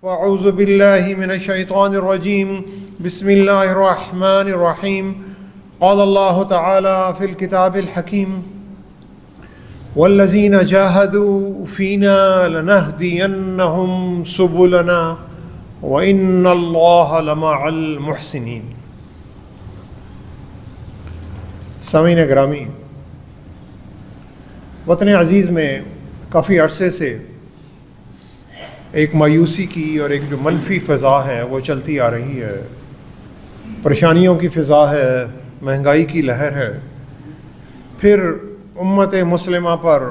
فاعوذ باللہ من الشیطان الرجیم بسم اللہ الرحمن الرحیم قال اللہ تعالی فی الکتاب الحکیم والذین جاہدوا فینا لنہدینہم سبلنا وإن اللہ لمع المحسنین۔ سامعین گرامی، وطن عزیز میں کافی عرصے سے ایک مایوسی کی اور ایک جو منفی فضا ہے وہ چلتی آ رہی ہے۔ پریشانیوں کی فضا ہے، مہنگائی کی لہر ہے، پھر امت مسلمہ پر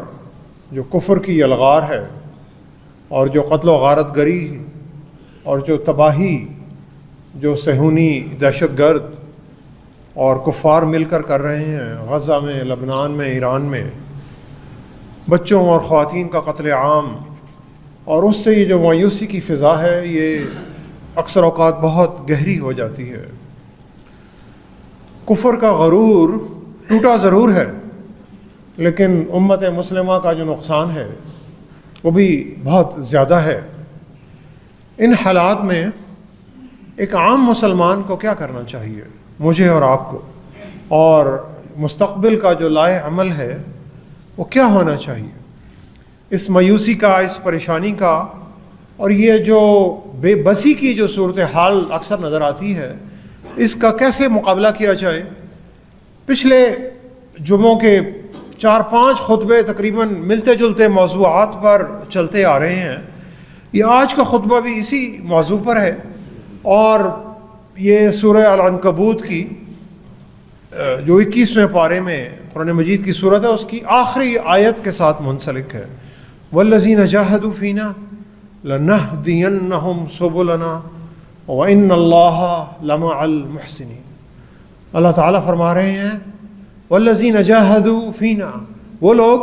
جو کفر کی یلغار ہے اور جو قتل و غارت گری اور جو تباہی جو صہیونی دہشت گرد اور کفار مل کر رہے ہیں غزہ میں، لبنان میں، ایران میں، بچوں اور خواتین کا قتل عام، اور اس سے یہ جو مایوسی کی فضا ہے یہ اکثر اوقات بہت گہری ہو جاتی ہے۔ کفر کا غرور ٹوٹا ضرور ہے، لیکن امت مسلمہ کا جو نقصان ہے وہ بھی بہت زیادہ ہے۔ ان حالات میں ایک عام مسلمان کو کیا کرنا چاہیے، مجھے اور آپ کو، اور مستقبل کا جو لائحہ عمل ہے وہ کیا ہونا چاہیے؟ اس مایوسی کا، اس پریشانی کا اور یہ جو بے بسی کی جو صورتحال اکثر نظر آتی ہے، اس کا کیسے مقابلہ کیا جائے؟ پچھلے جمعوں کے 4-5 خطبے تقریباً ملتے جلتے موضوعات پر چلتے آ رہے ہیں۔ یہ آج کا خطبہ بھی اسی موضوع پر ہے، اور یہ سورہ العنکبوت کی جو 21ویں پارے میں قرآن مجید کی صورت ہے، اس کی آخری آیت کے ساتھ منسلک ہے۔ والذین جاہدوا فینا لنہدینہم سبلنا وإن اللہ لمع المحسنین۔ اللہ تعالیٰ فرما رہے ہیں والذین جاہدوا فینا، وہ لوگ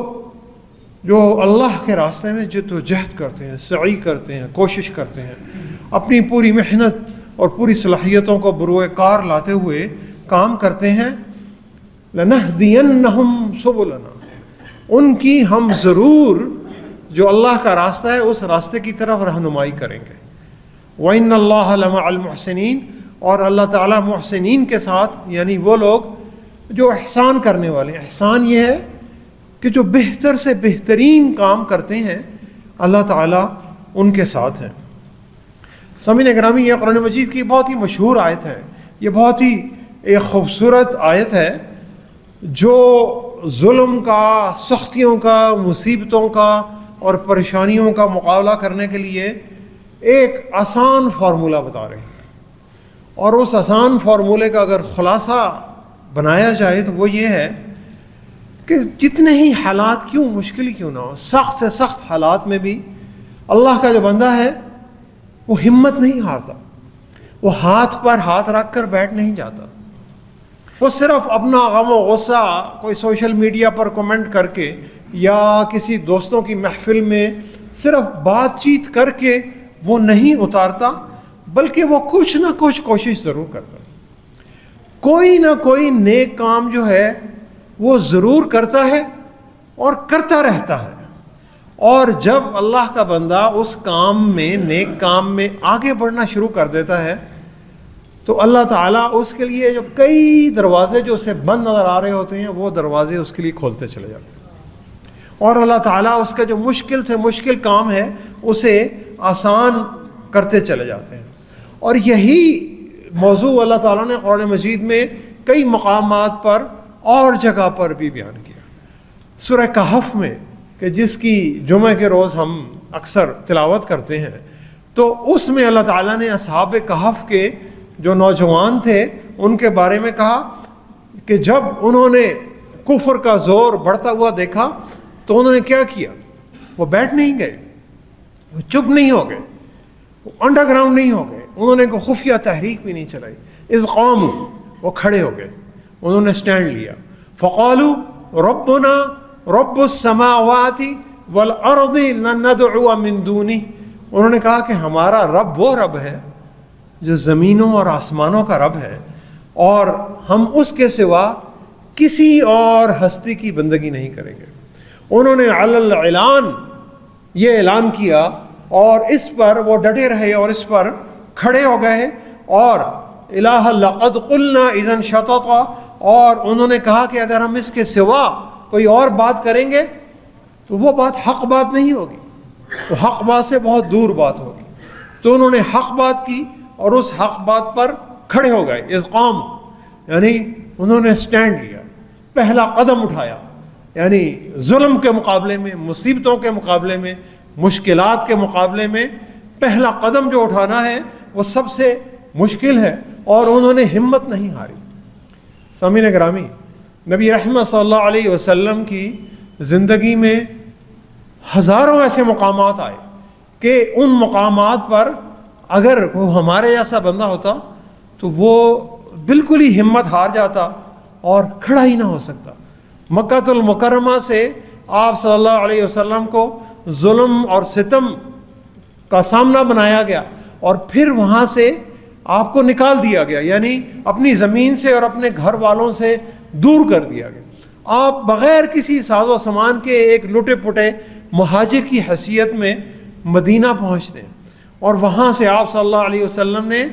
جو اللہ کے راستے میں جد و جہد کرتے ہیں، سعی کرتے ہیں، کوشش کرتے ہیں، اپنی پوری محنت اور پوری صلاحیتوں کو بروئے کار لاتے ہوئے کام کرتے ہیں، لنہدینہم سبلنا، ان کی ہم ضرور جو اللہ کا راستہ ہے اس راستے کی طرف رہنمائی کریں گے۔ وَإِنَّ اللَّهَ لَمَعَ الْمُحْسِنِينَ، اور اللہ تعالیٰ محسنین کے ساتھ، یعنی وہ لوگ جو احسان کرنے والے ہیں۔ احسان یہ ہے کہ جو بہتر سے بہترین کام کرتے ہیں، اللہ تعالیٰ ان کے ساتھ ہیں۔ سامعین گرامی، یہ قرآن مجید کی بہت ہی مشہور آیت ہے، یہ بہت ہی ایک خوبصورت آیت ہے جو ظلم کا، سختیوں کا، مصیبتوں کا اور پریشانیوں کا مقابلہ کرنے کے لیے ایک آسان فارمولہ بتا رہی ہے، اور اس آسان فارمولے کا اگر خلاصہ بنایا جائے تو وہ یہ ہے کہ جتنے ہی حالات کیوں مشکل کیوں نہ ہو، سخت سے سخت حالات میں بھی اللہ کا جو بندہ ہے وہ ہمت نہیں ہارتا، وہ ہاتھ پر ہاتھ رکھ کر بیٹھ نہیں جاتا، وہ صرف اپنا غم و غصہ کوئی سوشل میڈیا پر کمنٹ کر کے یا کسی دوستوں کی محفل میں صرف بات چیت کر کے وہ نہیں اتارتا، بلکہ وہ کچھ نہ کچھ کوشش ضرور کرتا، کوئی نہ کوئی نیک کام جو ہے وہ ضرور کرتا ہے اور کرتا رہتا ہے۔ اور جب اللہ کا بندہ اس کام میں، نیک کام میں آگے بڑھنا شروع کر دیتا ہے تو اللہ تعالیٰ اس کے لیے جو کئی دروازے جو اسے بند نظر آ رہے ہوتے ہیں وہ دروازے اس کے لیے کھولتے چلے جاتے ہیں، اور اللہ تعالیٰ اس کا جو مشکل سے مشکل کام ہے اسے آسان کرتے چلے جاتے ہیں۔ اور یہی موضوع اللہ تعالیٰ نے قرآن مجید میں کئی مقامات پر اور جگہ پر بھی بیان کیا۔ سورہ کہف میں، کہ جس کی جمعہ کے روز ہم اکثر تلاوت کرتے ہیں، تو اس میں اللہ تعالیٰ نے اصحاب کہف کے جو نوجوان تھے ان کے بارے میں کہا کہ جب انہوں نے کفر کا زور بڑھتا ہوا دیکھا تو انہوں نے کیا کیا، وہ بیٹھ نہیں گئے، وہ چپ نہیں ہو گئے، وہ انڈر گراؤنڈ نہیں ہو گئے، انہوں نے کوئی خفیہ تحریک بھی نہیں چلائی، اذ قاموا، وہ کھڑے ہو گئے، انہوں نے سٹینڈ لیا، فقالوا ربنا رب السماوات والارض لن ندعو من دونہ، انہوں نے کہا کہ ہمارا رب وہ رب ہے جو زمینوں اور آسمانوں کا رب ہے، اور ہم اس کے سوا کسی اور ہستی کی بندگی نہیں کریں گے۔ انہوں نے علی الاعلان یہ اعلان کیا اور اس پر وہ ڈٹے رہے اور اس پر کھڑے ہو گئے، اور الہ لقد قلنا اذا شططا، اور انہوں نے کہا کہ اگر ہم اس کے سوا کوئی اور بات کریں گے تو وہ بات حق بات نہیں ہوگی، تو حق بات سے بہت دور بات ہوگی۔ تو انہوں نے حق بات کی اور اس حق بات پر کھڑے ہو گئے، اذ قام، یعنی انہوں نے سٹینڈ لیا، پہلا قدم اٹھایا، یعنی ظلم کے مقابلے میں، مصیبتوں کے مقابلے میں، مشکلات کے مقابلے میں پہلا قدم جو اٹھانا ہے وہ سب سے مشکل ہے، اور انہوں نے ہمت نہیں ہاری۔ سامعین گرامی، نبی رحمت صلی اللہ علیہ وسلم کی زندگی میں ہزاروں ایسے مقامات آئے کہ ان مقامات پر اگر وہ ہمارے جیسا بندہ ہوتا تو وہ بالکل ہی ہمت ہار جاتا اور کھڑا ہی نہ ہو سکتا۔ مکہ المکرمہ سے آپ صلی اللہ علیہ وسلم کو ظلم اور ستم کا سامنا بنایا گیا، اور پھر وہاں سے آپ کو نکال دیا گیا، یعنی اپنی زمین سے اور اپنے گھر والوں سے دور کر دیا گیا۔ آپ بغیر کسی ساز و سامان کے ایک لٹے پٹے مہاجر کی حیثیت میں مدینہ پہنچتے ہیں، اور وہاں سے آپ صلی اللہ علیہ وسلم نے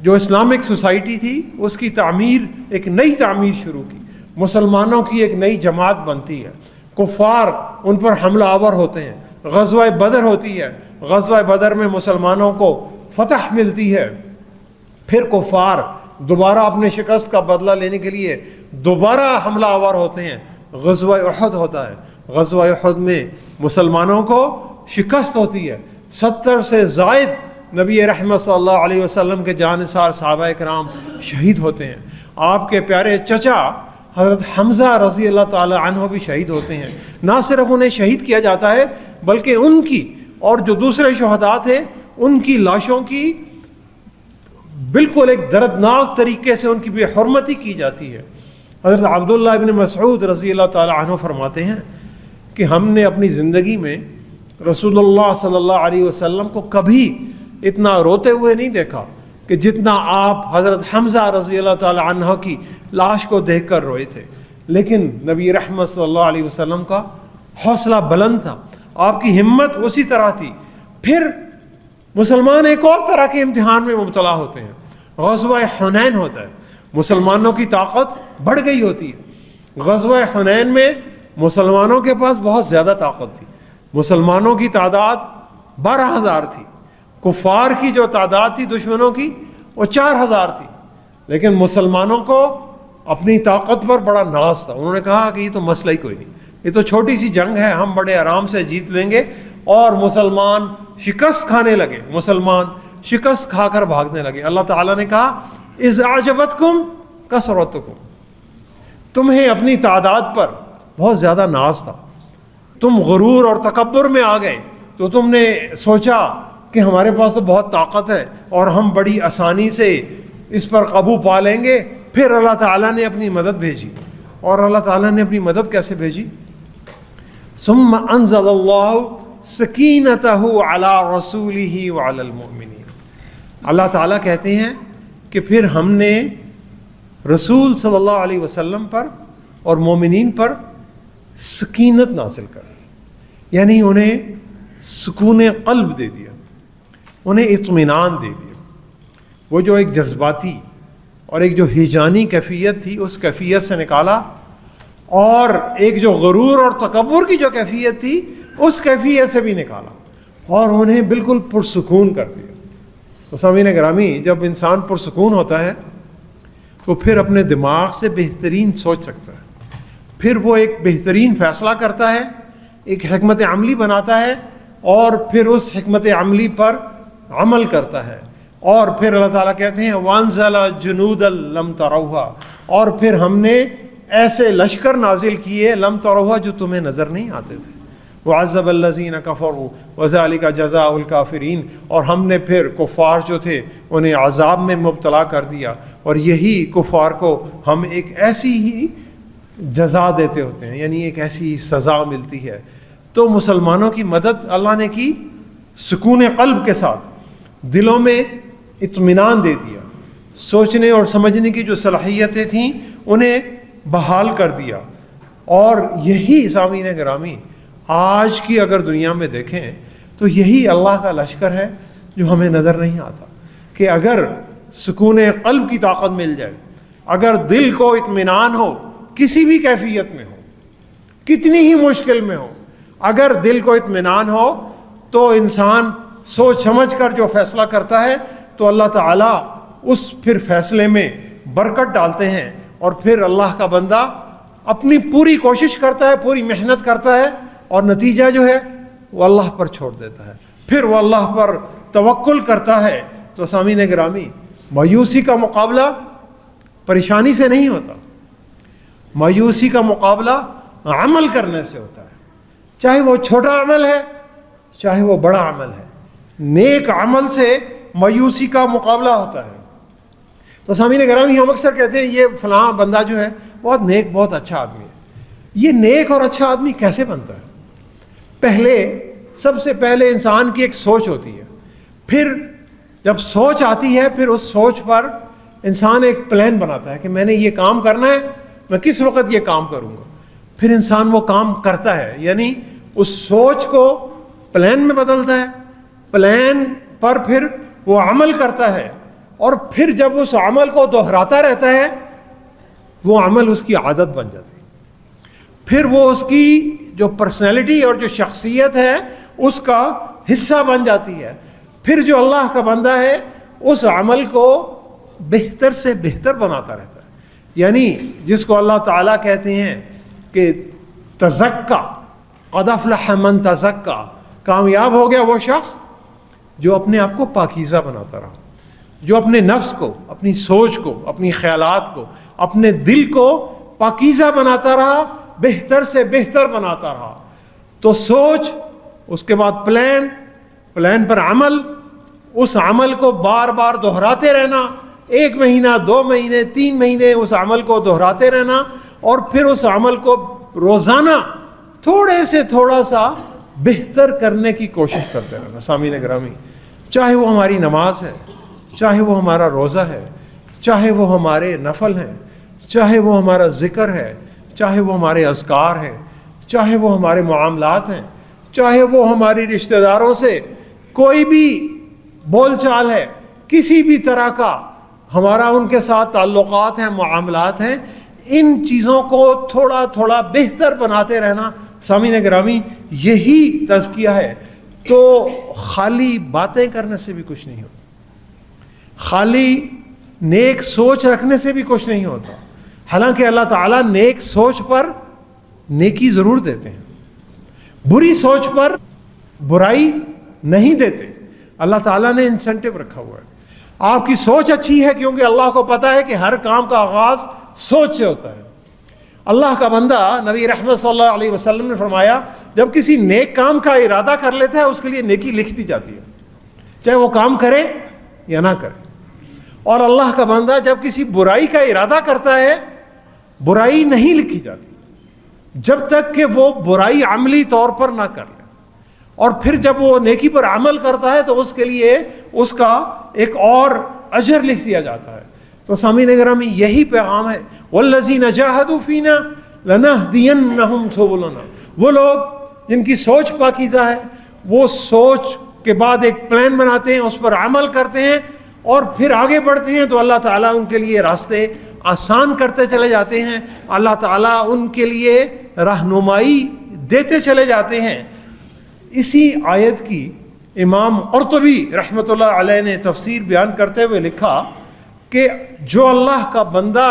جو اسلامک سوسائٹی تھی اس کی تعمیر، ایک نئی تعمیر شروع کی، مسلمانوں کی ایک نئی جماعت بنتی ہے، کفار ان پر حملہ آور ہوتے ہیں، غزوہ بدر ہوتی ہے، غزوہ بدر میں مسلمانوں کو فتح ملتی ہے، پھر کفار دوبارہ اپنے شکست کا بدلہ لینے کے لیے دوبارہ حملہ آور ہوتے ہیں، غزوہ احد ہوتا ہے، غزوہ احد میں مسلمانوں کو شکست ہوتی ہے، 70 سے زائد نبی رحمت صلی اللہ علیہ وسلم کے جانثار صحابہ کرام شہید ہوتے ہیں، آپ کے پیارے چچا حضرت حمزہ رضی اللہ تعالی عنہ بھی شہید ہوتے ہیں۔ نہ صرف انہیں شہید کیا جاتا ہے بلکہ ان کی اور جو دوسرے شہداء تھے ان کی لاشوں کی بالکل ایک دردناک طریقے سے ان کی بے حرمتی کی جاتی ہے۔ حضرت عبداللہ ابن مسعود رضی اللہ تعالی عنہ فرماتے ہیں کہ ہم نے اپنی زندگی میں رسول اللہ صلی اللہ علیہ وسلم کو کبھی اتنا روتے ہوئے نہیں دیکھا کہ جتنا آپ حضرت حمزہ رضی اللہ تعالی عنہ کی لاش کو دیکھ کر روئے تھے۔ لیکن نبی رحمت صلی اللہ علیہ وسلم کا حوصلہ بلند تھا، آپ کی ہمت اسی طرح تھی۔ پھر مسلمان ایک اور طرح کے امتحان میں مبتلا ہوتے ہیں، غزوہ حنین ہوتا ہے، مسلمانوں کی طاقت بڑھ گئی ہوتی ہے۔ غزوہ حنین میں مسلمانوں کے پاس بہت زیادہ طاقت تھی، مسلمانوں کی تعداد 12,000 تھی، کفار کی جو تعداد تھی دشمنوں کی وہ 4,000 تھی، لیکن مسلمانوں کو اپنی طاقت پر بڑا ناز تھا۔ انہوں نے کہا کہ یہ تو مسئلہ ہی کوئی نہیں، یہ تو چھوٹی سی جنگ ہے، ہم بڑے آرام سے جیت لیں گے، اور مسلمان شکست کھانے لگے، مسلمان شکست کھا کر بھاگنے لگے۔ اللہ تعالیٰ نے کہا اذ اعجبتکم کثرتکم، تمہیں اپنی تعداد پر بہت زیادہ ناز تھا، تم غرور اور تکبر میں آ گئے، تو تم نے سوچا کہ ہمارے پاس تو بہت طاقت ہے اور ہم بڑی آسانی سے اس پر قابو پا لیں گے۔ پھر اللہ تعالیٰ نے اپنی مدد بھیجی، اور اللہ تعالیٰ نے اپنی مدد کیسے بھیجی؟ ثم انزل اللہ سکینتہ علی رسولہ وعلی المؤمنین، اللہ تعالیٰ کہتے ہیں کہ پھر ہم نے رسول صلی اللہ علیہ وسلم پر اور مومنین پر سکینت نازل کر دی، یعنی انہیں سکون قلب دے دیا، انہیں اطمینان دے دیا۔ وہ جو ایک جذباتی اور ایک جو ہیجانی کیفیت تھی اس کیفیت سے نکالا، اور ایک جو غرور اور تکبر کی جو کیفیت تھی اس کیفیت سے بھی نکالا، اور انہیں بالکل پرسکون کر دیا۔ تو سامعین گرامی، جب انسان پرسکون ہوتا ہے تو پھر اپنے دماغ سے بہترین سوچ سکتا ہے، پھر وہ ایک بہترین فیصلہ کرتا ہے، ایک حکمت عملی بناتا ہے، اور پھر اس حکمت عملی پر عمل کرتا ہے۔ اور پھر اللہ تعالیٰ کہتے ہیں وَأَنزَلَ جُنُودًا لَمْ تَرَوْهَا، اور پھر ہم نے ایسے لشکر نازل کیے لم تروها جو تمہیں نظر نہیں آتے تھے، وَعَذَّبَ الَّذِينَ كَفَرُوا وَذَلِكَ جَزَاءُ الْكَافِرِينَ، اور ہم نے پھر کفار جو تھے انہیں عذاب میں مبتلا کر دیا، اور یہی کفار کو ہم ایک ایسی ہی جزا دیتے ہوتے ہیں، یعنی ایک ایسی سزا ملتی ہے۔ تو مسلمانوں کی مدد اللہ نے کی سکون قلب کے ساتھ، دلوں میں اطمینان دے دیا، سوچنے اور سمجھنے کی جو صلاحیتیں تھیں انہیں بحال کر دیا۔ اور یہی سامعین گرامی آج کی اگر دنیا میں دیکھیں تو یہی اللہ کا لشکر ہے جو ہمیں نظر نہیں آتا، کہ اگر سکون قلب کی طاقت مل جائے، اگر دل کو اطمینان ہو کسی بھی کیفیت میں ہو، کتنی ہی مشکل میں ہو، اگر دل کو اطمینان ہو تو انسان سوچ سمجھ کر جو فیصلہ کرتا ہے تو اللہ تعالیٰ اس پھر فیصلے میں برکت ڈالتے ہیں، اور پھر اللہ کا بندہ اپنی پوری کوشش کرتا ہے، پوری محنت کرتا ہے، اور نتیجہ جو ہے وہ اللہ پر چھوڑ دیتا ہے، پھر وہ اللہ پر توکل کرتا ہے۔ تو سامعین گرامی، مایوسی کا مقابلہ پریشانی سے نہیں ہوتا، مایوسی کا مقابلہ عمل کرنے سے ہوتا ہے، چاہے وہ چھوٹا عمل ہے چاہے وہ بڑا عمل ہے، نیک عمل سے مایوسی کا مقابلہ ہوتا ہے۔ تو سامعین گرامی، ہم اکثر کہتے ہیں یہ فلاں بندہ جو ہے بہت نیک، بہت اچھا آدمی ہے۔ یہ نیک اور اچھا آدمی کیسے بنتا ہے؟ سب سے پہلے انسان کی ایک سوچ ہوتی ہے، پھر جب سوچ آتی ہے پھر اس سوچ پر انسان ایک پلان بناتا ہے کہ میں نے یہ کام کرنا ہے، میں کس وقت یہ کام کروں گا، پھر انسان وہ کام کرتا ہے، یعنی اس سوچ کو پلان میں بدلتا ہے، پلان پر پھر وہ عمل کرتا ہے، اور پھر جب اس عمل کو دہراتا رہتا ہے وہ عمل اس کی عادت بن جاتی ہے، پھر وہ اس کی جو پرسنالٹی اور جو شخصیت ہے اس کا حصہ بن جاتی ہے، پھر جو اللہ کا بندہ ہے اس عمل کو بہتر سے بہتر بناتا رہتا ہے۔ یعنی جس کو اللہ تعالیٰ کہتے ہیں کہ تزکا، قد افلح من تزکا، کامیاب ہو گیا وہ شخص جو اپنے آپ کو پاکیزہ بناتا رہا، جو اپنے نفس کو، اپنی سوچ کو، اپنی خیالات کو، اپنے دل کو پاکیزہ بناتا رہا، بہتر سے بہتر بناتا رہا۔ تو سوچ، اس کے بعد پلان پر عمل، اس عمل کو بار بار دہراتے رہنا، 1 مہینہ، 2 مہینے، 3 مہینے اس عمل کو دہراتے رہنا، اور پھر اس عمل کو روزانہ تھوڑے سے تھوڑا سا بہتر کرنے کی کوشش کرتے رہنا۔ سامعین گرامی، چاہے وہ ہماری نماز ہے، چاہے وہ ہمارا روزہ ہے، چاہے وہ ہمارے نفل ہیں، چاہے وہ ہمارا ذکر ہے، چاہے وہ ہمارے اذکار ہیں، چاہے وہ ہمارے معاملات ہیں، چاہے وہ ہماری رشتہ داروں سے کوئی بھی بول چال ہے، کسی بھی طرح کا ہمارا ان کے ساتھ تعلقات ہیں، معاملات ہیں، ان چیزوں کو تھوڑا تھوڑا بہتر بناتے رہنا۔ سامعین گرامی، یہی تزکیہ ہے۔ تو خالی باتیں کرنے سے بھی کچھ نہیں ہوتا، خالی نیک سوچ رکھنے سے بھی کچھ نہیں ہوتا، حالانکہ اللہ تعالیٰ نیک سوچ پر نیکی ضرور دیتے ہیں، بری سوچ پر برائی نہیں دیتے۔ اللہ تعالیٰ نے انسینٹیو رکھا ہوا ہے۔ آپ کی سوچ اچھی ہے کیونکہ اللہ کو پتا ہے کہ ہر کام کا آغاز سوچ سے ہوتا ہے۔ اللہ کا بندہ نبی رحمت صلی اللہ علیہ وسلم نے فرمایا، جب کسی نیک کام کا ارادہ کر لیتا ہے اس کے لیے نیکی لکھ دی جاتی ہے، چاہے وہ کام کرے یا نہ کرے۔ اور اللہ کا بندہ جب کسی برائی کا ارادہ کرتا ہے، برائی نہیں لکھی جاتی جب تک کہ وہ برائی عملی طور پر نہ کر لے، اور پھر جب وہ نیکی پر عمل کرتا ہے تو اس کے لیے اس کا ایک اور اجر لکھ دیا جاتا ہے۔ تو سامعین گرامی، یہی پیغام ہے، والذین جاہدوا فینا لنہدینہم سبلنا۔ وہ لوگ جن کی سوچ پاکیزہ ہے، وہ سوچ کے بعد ایک پلان بناتے ہیں، اس پر عمل کرتے ہیں اور پھر آگے بڑھتے ہیں، تو اللہ تعالیٰ ان کے لیے راستے آسان کرتے چلے جاتے ہیں، اللہ تعالیٰ ان کے لیے رہنمائی دیتے چلے جاتے ہیں۔ اسی آیت کی امام قرطبی رحمۃ اللہ علیہ نے تفسیر بیان کرتے ہوئے لکھا کہ جو اللہ کا بندہ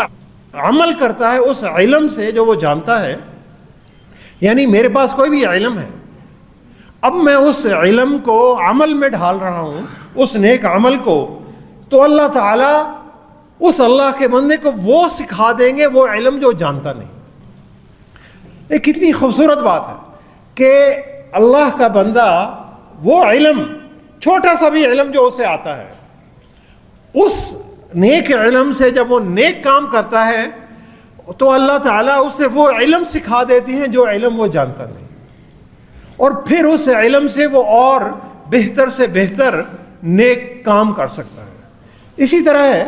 عمل کرتا ہے اس علم سے جو وہ جانتا ہے، یعنی میرے پاس کوئی بھی علم ہے، اب میں اس علم کو عمل میں ڈھال رہا ہوں، اس نیک عمل کو، تو اللہ تعالیٰ اس اللہ کے بندے کو وہ سکھا دیں گے وہ علم جو جانتا نہیں۔ یہ کتنی خوبصورت بات ہے کہ اللہ کا بندہ وہ علم، چھوٹا سا بھی علم جو اسے آتا ہے، اس نیک علم سے جب وہ نیک کام کرتا ہے تو اللہ تعالیٰ اسے وہ علم سکھا دیتے ہیں جو علم وہ جانتا نہیں، اور پھر اس علم سے وہ اور بہتر سے بہتر نیک کام کر سکتا ہے۔ اسی طرح ہے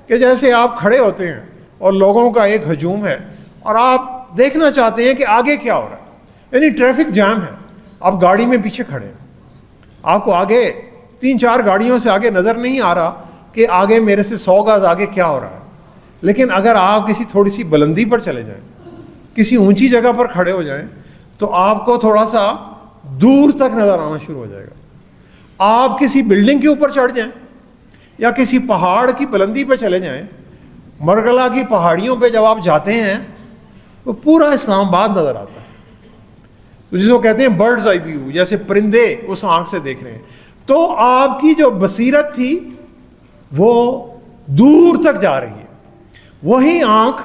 کہ جیسے آپ کھڑے ہوتے ہیں اور لوگوں کا ایک ہجوم ہے اور آپ دیکھنا چاہتے ہیں کہ آگے کیا ہو رہا ہے، یعنی ٹریفک جام ہے، آپ گاڑی میں پیچھے کھڑے ہیں، آپ کو آگے 3-4 گاڑیوں سے آگے نظر نہیں آ رہا کہ آگے میرے سے 100 گز آگے کیا ہو رہا ہے. لیکن اگر آپ کسی تھوڑی سی بلندی پر چلے جائیں, کسی اونچی جگہ پر کھڑے ہو جائیں, تو آپ کو تھوڑا سا دور تک نظر آنا شروع ہو جائے گا. آپ کسی بلڈنگ کے اوپر چڑھ جائیں یا کسی پہاڑ کی بلندی پہ چلے جائیں, مرغلا کی پہاڑیوں پہ جب آپ جاتے ہیں تو پورا اسلام آباد نظر آتا ہے. تو جس کو کہتے ہیں برڈز آئی ویو, جیسے پرندے اس آنکھ سے دیکھ رہے ہیں. تو آپ کی جو بصیرت تھی وہ دور تک جا رہی ہے. وہی آنکھ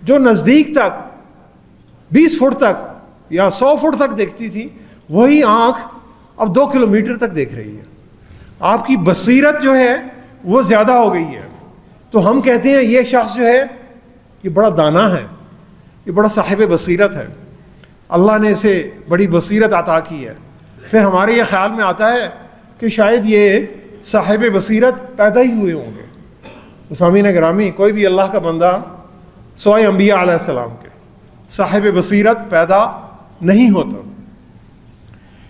جو نزدیک تک 20 فٹ تک یا 100 فٹ تک دیکھتی تھی, وہی آنکھ اب 2 کلومیٹر تک دیکھ رہی ہے. آپ کی بصیرت جو ہے وہ زیادہ ہو گئی ہے. تو ہم کہتے ہیں یہ شخص جو ہے یہ بڑا دانا ہے, یہ بڑا صاحب بصیرت ہے, اللہ نے اسے بڑی بصیرت عطا کی ہے. پھر ہمارے یہ خیال میں آتا ہے کہ شاید یہ صاحب بصیرت پیدا ہی ہوئے ہوں گے. سامعین گرامی, کوئی بھی اللہ کا بندہ سوائے انبیاء علیہ السلام کے صاحب بصیرت پیدا نہیں ہوتا.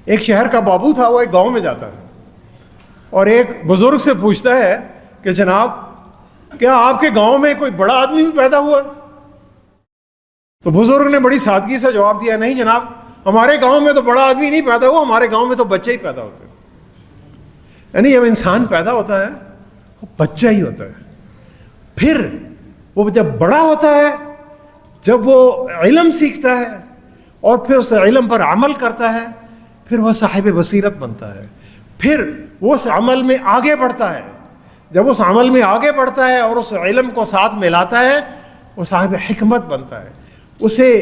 ایک شہر کا بابو تھا, وہ ایک گاؤں میں جاتا ہے اور ایک بزرگ سے پوچھتا ہے کہ جناب کیا آپ کے گاؤں میں کوئی بڑا آدمی بھی پیدا ہوا ہے؟ تو بزرگ نے بڑی سادگی سے جواب دیا, نہیں جناب, ہمارے گاؤں میں تو بڑا آدمی نہیں پیدا ہوا, ہمارے گاؤں میں تو بچے ہی پیدا ہوتے ہیں. یعنی جب انسان پیدا ہوتا ہے وہ بچہ ہی ہوتا ہے. پھر وہ جب بڑا ہوتا ہے, جب وہ علم سیکھتا ہے اور پھر اس علم پر عمل کرتا ہے, پھر وہ صاحب بصیرت بنتا ہے. پھر وہ اس عمل میں آگے بڑھتا ہے. جب اس عمل میں آگے بڑھتا ہے اور اس علم کو ساتھ ملاتا ہے, وہ صاحب حکمت بنتا ہے. اسے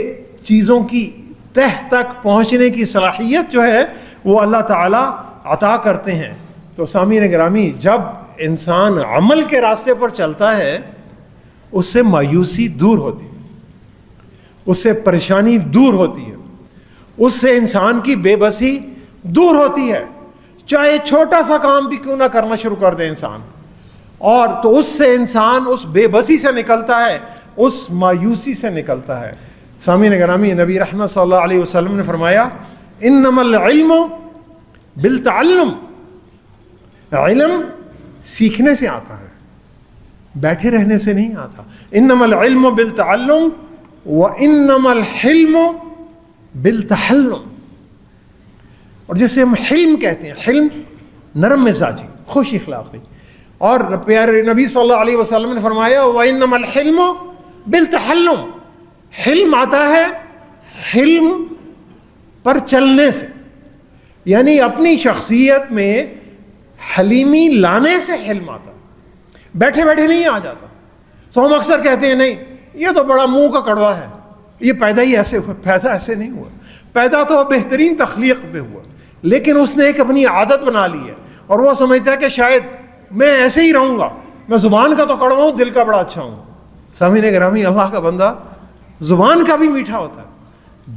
چیزوں کی تہ تک پہنچنے کی صلاحیت جو ہے وہ اللہ تعالیٰ عطا کرتے ہیں. تو سامعین گرامی, جب انسان عمل کے راستے پر چلتا ہے اس سے مایوسی دور ہوتی ہے, اس سے پریشانی دور ہوتی ہے, اس سے انسان کی بے بسی دور ہوتی ہے. چاہے چھوٹا سا کام بھی کیوں نہ کرنا شروع کر دے انسان, اور تو اس سے انسان اس بے بسی سے نکلتا ہے, اس مایوسی سے نکلتا ہے. سامعین گرامی, نبی رحمت صلی اللہ علیہ وسلم نے فرمایا, انما العلم بالتعلم, علم سیکھنے سے آتا ہے, بیٹھے رہنے سے نہیں آتا. انما العلم بالتعلم وانما الحلم بالتحلم. اور جسے ہم حلم کہتے ہیں, حلم نرم مزاجی, خوش اخلاقی. اور پیارے نبی صلی اللہ علیہ وسلم نے فرمایا وانما الحلم بالتحلم, حلم آتا ہے حلم پر چلنے سے, یعنی اپنی شخصیت میں حلیمی لانے سے حلم آتا ہے, بیٹھے بیٹھے نہیں آ جاتا. تو ہم اکثر کہتے ہیں نہیں یہ تو بڑا منہ کا کڑوا ہے, یہ پیدا ہی ایسے ہوا. پیدا ایسے نہیں ہوا, پیدا تو بہترین تخلیق میں ہوا, لیکن اس نے ایک اپنی عادت بنا لی ہے اور وہ سمجھتا ہے کہ شاید میں ایسے ہی رہوں گا, میں زبان کا تو کڑوا ہوں, دل کا بڑا اچھا ہوں. سامعین گرامی, اللہ کا بندہ زبان کا بھی میٹھا ہوتا ہے,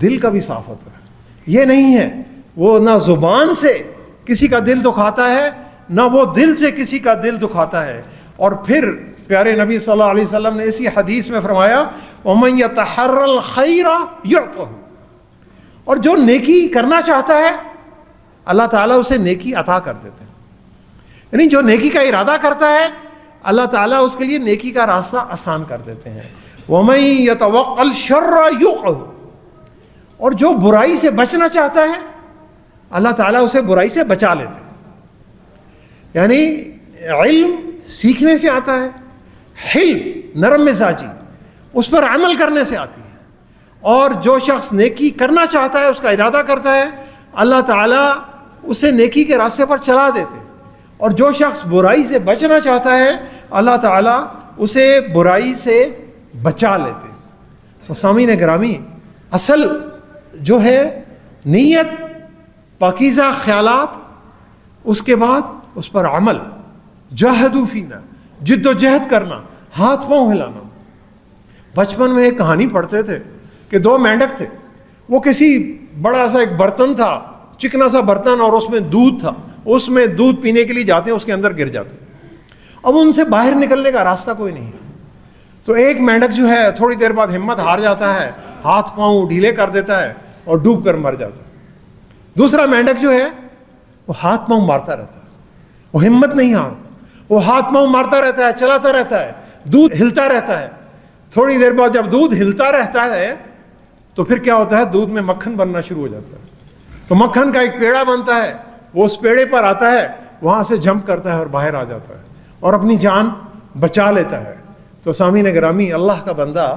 دل کا بھی صاف ہوتا ہے. یہ نہیں ہے وہ نہ زبان سے کسی کا دل دکھاتا ہے نہ وہ دل سے کسی کا دل دکھاتا ہے. اور پھر پیارے نبی صلی اللہ علیہ وسلم نے اسی حدیث میں فرمایا وَمَن يَتَحَرَّ الْخَيْرَ يُعْطَهُ, اور جو نیکی کرنا چاہتا ہے اللہ تعالیٰ اسے نیکی عطا کر دیتے ہیں. یعنی جو نیکی کا ارادہ کرتا ہے اللہ تعالیٰ اس کے لیے نیکی کا راستہ آسان کر دیتے ہیں. وَمَن يَتَوَقَّ الشَّرَّ يُقْعُهُ, اور جو برائی سے بچنا چاہتا ہے اللہ تعالیٰ اسے برائی سے بچا لیتے ہیں. یعنی علم سیکھنے سے آتا ہے, حلم نرم مزاجی اس پر عمل کرنے سے آتی ہے. اور جو شخص نیکی کرنا چاہتا ہے, اس کا ارادہ کرتا ہے, اللہ تعالیٰ اسے نیکی کے راستے پر چلا دیتے. اور جو شخص برائی سے بچنا چاہتا ہے اللہ تعالیٰ اسے برائی سے بچا لیتے. تو سامعین گرامی, اصل جو ہے نیت, پاکیزہ خیالات, اس کے بعد اس پر عمل, جاہدوا فینا, جد و جہد کرنا, ہاتھ پاؤں ہلانا. بچپن میں ایک کہانی پڑھتے تھے کہ 2 مینڈک تھے, وہ کسی بڑا سا ایک برتن تھا, چکنا سا برتن, اور اس میں دودھ تھا, اس میں دودھ پینے کے لیے جاتے ہیں, اس کے اندر گر جاتے. اب ان سے باہر نکلنے کا راستہ کوئی نہیں. تو ایک مینڈک جو ہے تھوڑی دیر بعد ہمت ہار جاتا ہے, ہاتھ پاؤں ڈھیلے کر دیتا ہے اور ڈوب کر مر جاتا ہے. دوسرا مینڈک جو ہے وہ ہاتھ پاؤں مارتا رہتا ہے، وہ ہمت نہیں ہارتا، وہ ہاتھ پاؤں مارتا رہتا ہے، چلاتا رہتا ہے، دودھ ہلتا رہتا ہے. تھوڑی دیر بعد جب دودھ ہلتا رہتا ہے تو پھر کیا ہوتا ہے، دودھ میں مکھن بننا شروع ہو جاتا ہے. تو مکھن کا ایک پیڑا بنتا ہے، وہ اس پیڑے پر آتا ہے، وہاں سے جمپ کرتا ہے اور باہر آ جاتا ہے اور اپنی جان بچا لیتا ہے. تو سامعین گرامی، اللہ کا بندہ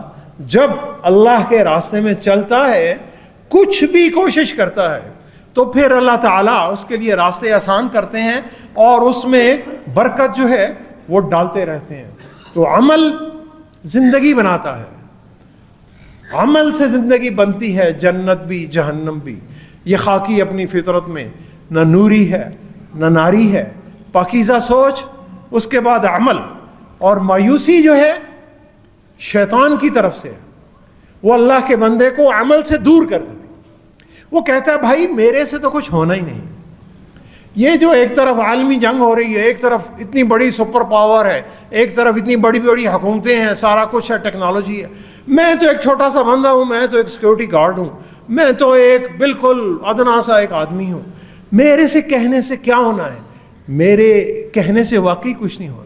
جب اللہ کے راستے میں چلتا ہے، کچھ بھی کوشش کرتا ہے، تو پھر اللہ تعالیٰ اس کے لیے راستے آسان کرتے ہیں اور اس میں برکت جو ہے وہ ڈالتے رہتے ہیں. تو عمل زندگی بناتا ہے، عمل سے زندگی بنتی ہے، جنت بھی جہنم بھی. یہ خاکی اپنی فطرت میں نہ نوری ہے نہ ناری ہے. پاکیزہ سوچ، اس کے بعد عمل. اور مایوسی جو ہے شیطان کی طرف سے، وہ اللہ کے بندے کو عمل سے دور کر دیتی. وہ کہتا ہے بھائی میرے سے تو کچھ ہونا ہی نہیں. یہ جو ایک طرف عالمی جنگ ہو رہی ہے، ایک طرف اتنی بڑی سپر پاور ہے، ایک طرف اتنی بڑی بڑی حکومتیں ہیں، سارا کچھ ہے، ٹیکنالوجی ہے، میں تو ایک چھوٹا سا بندہ ہوں، میں تو ایک سیکورٹی گارڈ ہوں، میں تو ایک بالکل ادنا سا ایک آدمی ہوں، میرے سے کہنے سے کیا ہونا ہے، میرے کہنے سے واقعی کچھ نہیں ہونا.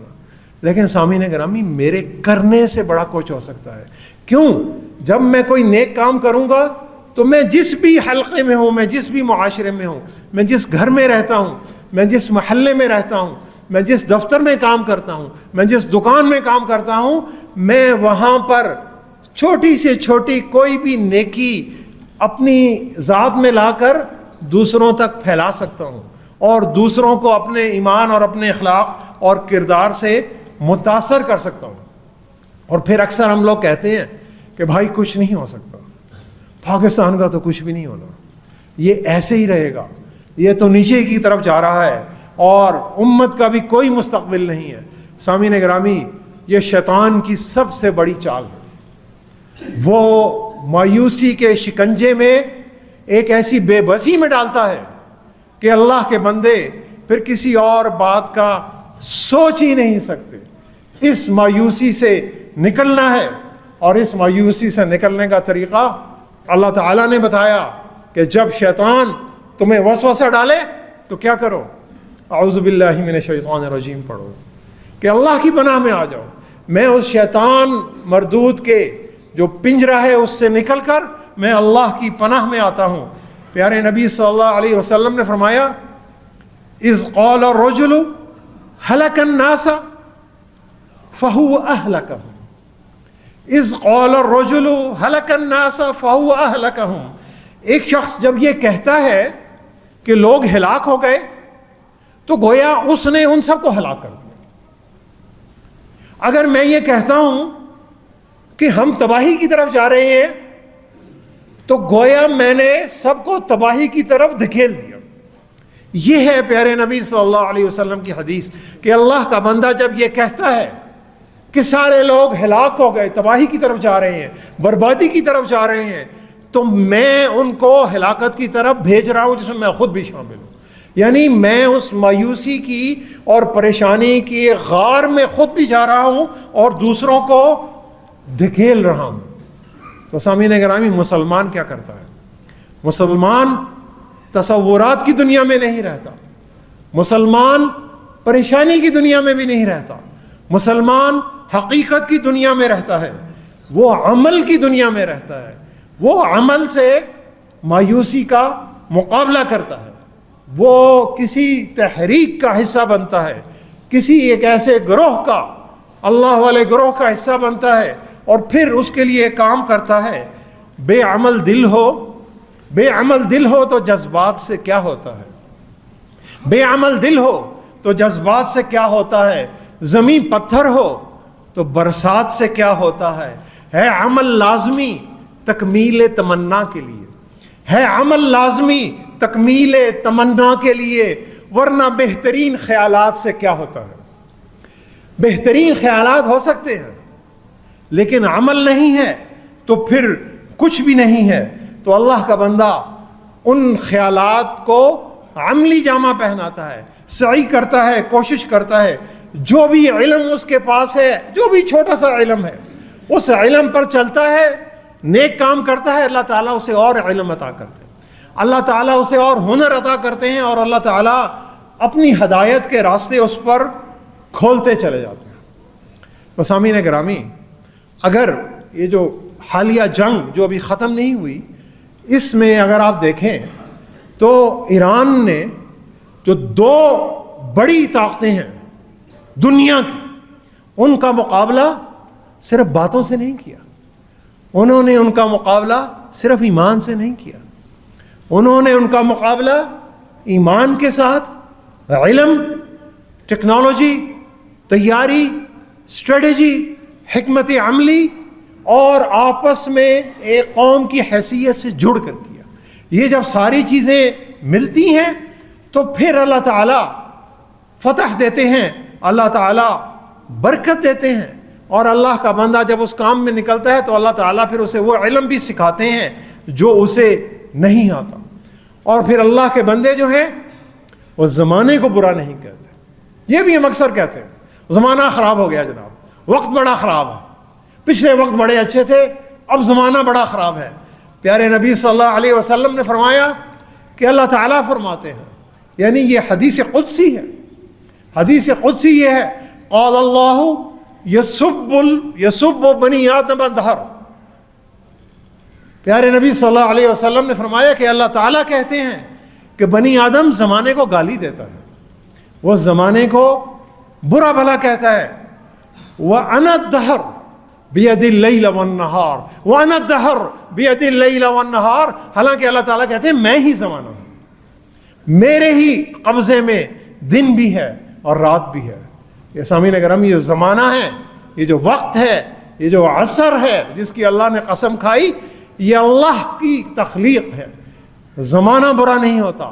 لیکن سامعین گرامی، میرے کرنے سے بڑا کچھ ہو سکتا ہے. کیوں؟ جب میں کوئی نیک کام کروں گا تو میں جس بھی حلقے میں ہوں، میں جس بھی معاشرے میں ہوں، میں جس گھر میں رہتا ہوں، میں جس محلے میں رہتا ہوں، میں جس دفتر میں کام کرتا ہوں، میں جس دکان میں کام کرتا ہوں، میں وہاں پر چھوٹی سے چھوٹی کوئی بھی نیکی اپنی ذات میں لا کر دوسروں تک پھیلا سکتا ہوں اور دوسروں کو اپنے ایمان اور اپنے اخلاق اور کردار سے متاثر کر سکتا ہوں. اور پھر اکثر ہم لوگ کہتے ہیں کہ بھائی کچھ نہیں ہو سکتا، پاکستان کا تو کچھ بھی نہیں ہونا، یہ ایسے ہی رہے گا، یہ تو نیچے کی طرف جا رہا ہے اور امت کا بھی کوئی مستقبل نہیں ہے. سامعین گرامی، یہ شیطان کی سب سے بڑی چال ہے. وہ مایوسی کے شکنجے میں ایک ایسی بے بسی میں ڈالتا ہے کہ اللہ کے بندے پھر کسی اور بات کا سوچ ہی نہیں سکتے. اس مایوسی سے نکلنا ہے، اور اس مایوسی سے نکلنے کا طریقہ اللہ تعالیٰ نے بتایا کہ جب شیطان تمہیں وسوسہ ڈالے تو کیا کرو، اعوذ باللہ من الشیطان الرجیم پڑھو کہ اللہ کی پناہ میں آ جاؤ. میں اس شیطان مردود کے جو پنجرہ ہے اس سے نکل کر میں اللہ کی پناہ میں آتا ہوں. پیارے نبی صلی اللہ علیہ وسلم نے فرمایا، اذ قال الرجل ہلک الناس فہو اہلکہم. اذ قال الرجل ہلک الناس فہو اہلکہم. ایک شخص جب یہ کہتا ہے کہ لوگ ہلاک ہو گئے تو گویا اس نے ان سب کو ہلاک کر دیا. اگر میں یہ کہتا ہوں کہ ہم تباہی کی طرف جا رہے ہیں تو گویا میں نے سب کو تباہی کی طرف دھکیل دیا. یہ ہے پیارے نبی صلی اللہ علیہ وسلم کی حدیث کہ اللہ کا بندہ جب یہ کہتا ہے کہ سارے لوگ ہلاک ہو گئے، تباہی کی طرف جا رہے ہیں، بربادی کی طرف جا رہے ہیں، تو میں ان کو ہلاکت کی طرف بھیج رہا ہوں، جس میں میں خود بھی شامل ہوں. یعنی میں اس مایوسی کی اور پریشانی کی غار میں خود بھی جا رہا ہوں اور دوسروں کو دھکیل رہا ہوں. تو سامعین گرامی، مسلمان کیا کرتا ہے؟ مسلمان تصورات کی دنیا میں نہیں رہتا، مسلمان پریشانی کی دنیا میں بھی نہیں رہتا، مسلمان حقیقت کی دنیا میں رہتا ہے، وہ عمل کی دنیا میں رہتا ہے. وہ عمل سے مایوسی کا مقابلہ کرتا ہے، وہ کسی تحریک کا حصہ بنتا ہے، کسی ایک ایسے گروہ کا، اللہ والے گروہ کا حصہ بنتا ہے اور پھر اس کے لیے کام کرتا ہے. بے عمل دل ہو تو جذبات سے کیا ہوتا ہے؟ بے عمل دل ہو تو جذبات سے کیا ہوتا ہے؟ زمین پتھر ہو تو برسات سے کیا ہوتا ہے؟ ہے عمل لازمی تکمیل تمنا کے لیے، ہے عمل لازمی تکمیل تمنا کے لیے، ورنہ بہترین خیالات سے کیا ہوتا ہے؟ بہترین خیالات ہو سکتے ہیں لیکن عمل نہیں ہے تو پھر کچھ بھی نہیں ہے. تو اللہ کا بندہ ان خیالات کو عملی جامہ پہناتا ہے، سعی کرتا ہے، کوشش کرتا ہے، جو بھی علم اس کے پاس ہے، جو بھی چھوٹا سا علم ہے، اس علم پر چلتا ہے، نیک کام کرتا ہے، اللہ تعالیٰ اسے اور علم عطا کرتے ہیں. اللہ تعالیٰ اسے اور ہنر عطا کرتے ہیں اور اللہ تعالیٰ اپنی ہدایت کے راستے اس پر کھولتے چلے جاتے ہیں۔ تو سامعین گرامی، اگر یہ جو حالیہ جنگ جو ابھی ختم نہیں ہوئی، اس میں اگر آپ دیکھیں تو ایران نے جو دو بڑی طاقتیں ہیں دنیا کی، ان کا مقابلہ صرف باتوں سے نہیں کیا، انہوں نے ان کا مقابلہ صرف ایمان سے نہیں کیا، انہوں نے ان کا مقابلہ ایمان کے ساتھ علم، ٹیکنالوجی، تیاری، اسٹریٹجی، حکمت عملی اور آپس میں ایک قوم کی حیثیت سے جڑ کر کیا۔ یہ جب ساری چیزیں ملتی ہیں تو پھر اللہ تعالیٰ فتح دیتے ہیں، اللہ تعالیٰ برکت دیتے ہیں، اور اللہ کا بندہ جب اس کام میں نکلتا ہے تو اللہ تعالیٰ پھر اسے وہ علم بھی سکھاتے ہیں جو اسے نہیں آتا۔ اور پھر اللہ کے بندے جو ہیں وہ زمانے کو برا نہیں کہتے، یہ بھی ہم اکثر کہتے ہیں زمانہ خراب ہو گیا جناب، وقت بڑا خراب ہے، پچھلے وقت بڑے اچھے تھے، اب زمانہ بڑا خراب ہے۔ پیارے نبی صلی اللہ علیہ وسلم نے فرمایا کہ اللہ تعالیٰ فرماتے ہیں، یعنی یہ حدیث قدسی ہے، حدیث قدسی یہ ہے، قال اللہ یسب بنی آدم الدہر۔ پیارے نبی صلی اللہ علیہ وسلم نے فرمایا کہ اللہ تعالیٰ کہتے ہیں کہ بنی آدم زمانے کو گالی دیتا ہے، وہ زمانے کو برا بھلا کہتا ہے۔ وَأَنَا الدَّهْرُ بِيَدِ اللَّيْلَ وَالنَّهَارِ وَأَنَا الدَّهْرُ بِيَدِ اللَّيْلَ وَالنَّهَارِ، حالانکہ اللہ تعالیٰ کہتے ہیں میں ہی زمانہ ہوں، میرے ہی قبضے میں دن بھی ہے اور رات بھی ہے۔ یہ سامعین کرام، یہ زمانہ ہے، یہ جو وقت ہے، یہ جو عصر ہے جس کی اللہ نے قسم کھائی، یہ اللہ کی تخلیق ہے۔ زمانہ برا نہیں ہوتا،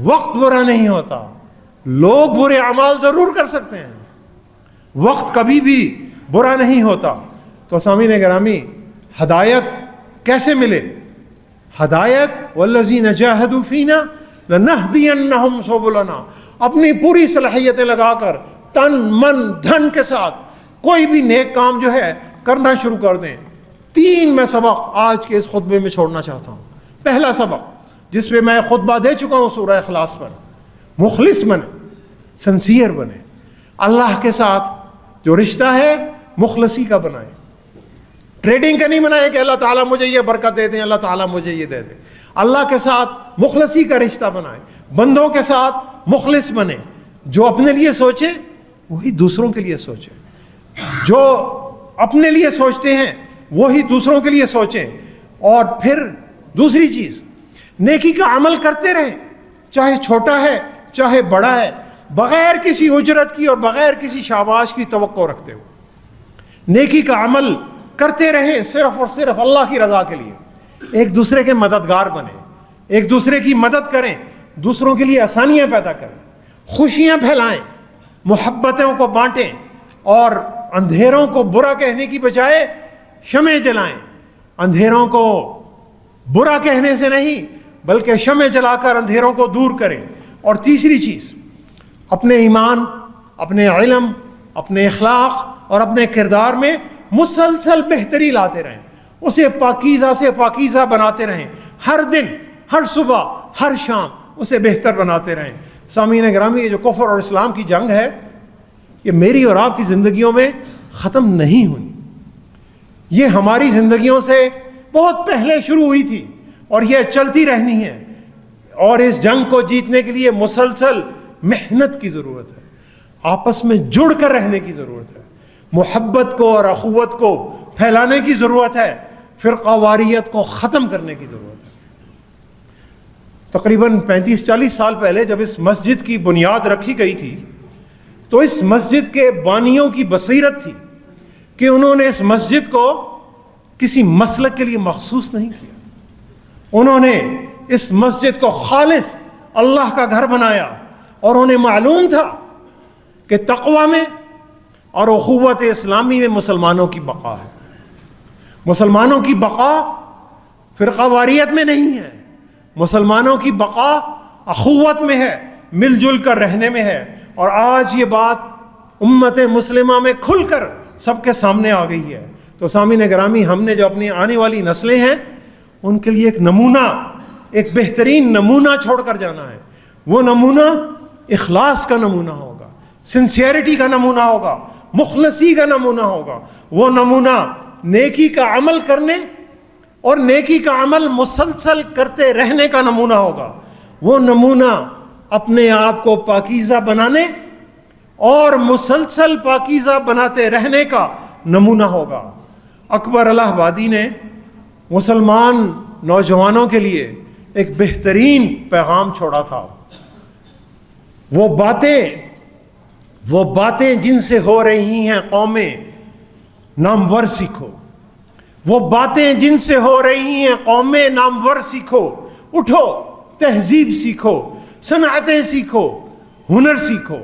وقت برا نہیں ہوتا، لوگ برے اعمال ضرور کر سکتے ہیں، وقت کبھی بھی برا نہیں ہوتا۔ تو سامعین گرامی، ہدایت کیسے ملے؟ ہدایت والذین جاہدوا فینا لنہدینہم سبلنا، اپنی پوری صلاحیتیں لگا کر تن من دھن کے ساتھ کوئی بھی نیک کام جو ہے کرنا شروع کر دیں۔ 3 میں سبق آج کے اس خطبے میں چھوڑنا چاہتا ہوں۔ پہلا سبق جس پہ میں خطبہ دے چکا ہوں سورہ اخلاص پر، مخلص بنے، سنسیئر بنے، اللہ کے ساتھ جو رشتہ ہے مخلصی کا بنائیں، ٹریڈنگ کا نہیں بنائیں کہ اللہ تعالیٰ مجھے یہ برکت دے دیں، اللہ تعالیٰ مجھے یہ دے دیں۔ اللہ کے ساتھ مخلصی کا رشتہ بنائیں، بندوں کے ساتھ مخلص بنے، جو اپنے لیے سوچیں وہی دوسروں کے لیے سوچیں، جو اپنے لیے سوچتے ہیں وہی دوسروں کے لیے سوچیں۔ اور پھر دوسری چیز، نیکی کا عمل کرتے رہیں، چاہے چھوٹا ہے چاہے بڑا ہے، بغیر کسی اجرت کی اور بغیر کسی شاباش کی توقع رکھتے ہو نیکی کا عمل کرتے رہیں، صرف اور صرف اللہ کی رضا کے لیے۔ ایک دوسرے کے مددگار بنیں، ایک دوسرے کی مدد کریں، دوسروں کے لیے آسانیاں پیدا کریں، خوشیاں پھیلائیں، محبتوں کو بانٹیں، اور اندھیروں کو برا کہنے کی بجائے شمع جلائیں۔ اندھیروں کو برا کہنے سے نہیں بلکہ شمع جلا کر اندھیروں کو دور کریں۔ اور تیسری چیز، اپنے ایمان، اپنے علم، اپنے اخلاق اور اپنے کردار میں مسلسل بہتری لاتے رہیں، اسے پاکیزہ سے پاکیزہ بناتے رہیں، ہر دن، ہر صبح، ہر شام اسے بہتر بناتے رہیں۔ سامعین گرامی، یہ جو کفر اور اسلام کی جنگ ہے یہ میری اور آپ کی زندگیوں میں ختم نہیں ہونی، یہ ہماری زندگیوں سے بہت پہلے شروع ہوئی تھی اور یہ چلتی رہنی ہے، اور اس جنگ کو جیتنے کے لیے مسلسل محنت کی ضرورت ہے، آپس میں جڑ کر رہنے کی ضرورت ہے، محبت کو اور اخوت کو پھیلانے کی ضرورت ہے، فرقہ واریت کو ختم کرنے کی ضرورت ہے۔ تقریباً 35-40 سال پہلے جب اس مسجد کی بنیاد رکھی گئی تھی تو اس مسجد کے بانیوں کی بصیرت تھی کہ انہوں نے اس مسجد کو کسی مسلک کے لیے مخصوص نہیں کیا، انہوں نے اس مسجد کو خالص اللہ کا گھر بنایا، اور انہیں معلوم تھا کہ تقوی میں اور اخوت اسلامی میں مسلمانوں کی بقا ہے، مسلمانوں کی بقا فرقہ واریت میں نہیں ہے، مسلمانوں کی بقا اخوت میں ہے، مل جل کر رہنے میں ہے۔ اور آج یہ بات امت مسلمہ میں کھل کر سب کے سامنے آ گئی ہے۔ تو سامعین گرامی، ہم نے جو اپنی آنے والی نسلیں ہیں ان کے لیے ایک نمونہ ایک بہترین نمونہ چھوڑ کر جانا ہے. وہ نمونہ اخلاص کا نمونہ ہوگا, سنسیئرٹی کا نمونہ ہوگا, مخلصی کا نمونہ ہوگا. وہ نمونہ نیکی کا عمل کرنے اور نیکی کا عمل مسلسل کرتے رہنے کا نمونہ ہوگا. وہ نمونہ اپنے آپ کو پاکیزہ بنانے اور مسلسل پاکیزہ بناتے رہنے کا نمونہ ہوگا. اکبر الہ آبادی نے مسلمان نوجوانوں کے لیے ایک بہترین پیغام چھوڑا تھا. وہ باتیں جن سے ہو رہی ہیں قومیں نامور سیکھو. وہ باتیں جن سے ہو رہی ہیں قومیں نامور سیکھو. اٹھو تہذیب سیکھو, صنعتیں سیکھو, ہنر سیکھو.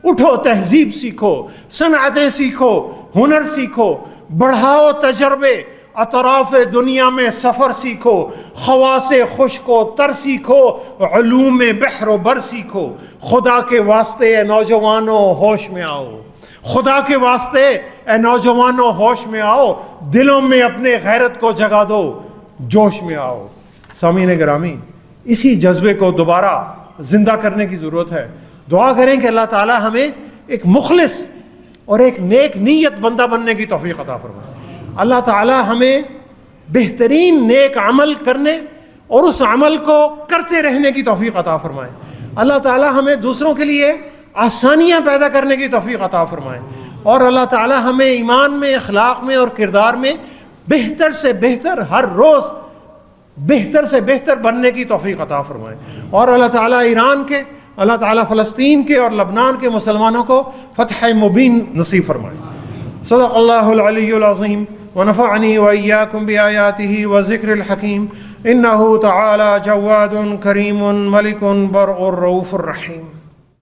اٹھو تہذیب سیکھو, صنعتیں سیکھو, ہنر سیکھو. بڑھاؤ تجربے, اطراف دنیا میں سفر سیکھو, خواص خشک و تر سیکھو, علوم بحر و بر سیکھو. خدا کے واسطے اے نوجوانوں ہوش میں آؤ. خدا کے واسطے اے نوجوانوں ہوش میں آؤ. دلوں میں اپنے غیرت کو جگا دو, جوش میں آؤ. سامعین گرامی, اسی جذبے کو دوبارہ زندہ کرنے کی ضرورت ہے. دعا کریں کہ اللہ تعالی ہمیں ایک مخلص اور ایک نیک نیت بندہ بننے کی توفیق عطا فرمائے. اللہ تعالی ہمیں بہترین نیک عمل کرنے اور اس عمل کو کرتے رہنے کی توفیق عطا فرمائے. اللہ تعالی ہمیں دوسروں کے لیے آسانیاں پیدا کرنے کی توفیق عطا فرمائے. اور اللہ تعالی ہمیں ایمان میں, اخلاق میں اور کردار میں بہتر سے بہتر, ہر روز بہتر سے بہتر بننے کی توفیق عطا فرمائے. اور اللہ تعالیٰ ایران کے, اللہ تعالیٰ فلسطین کے اور لبنان کے مسلمانوں کو فتح مبین نصیب فرمائے. صدق اللہ العلی العظیم ونفعنی وإیاکم بآیاتہ وذکر الحکیم. انہ تعالی جواد کریم ملک برء رؤوف الرحیم.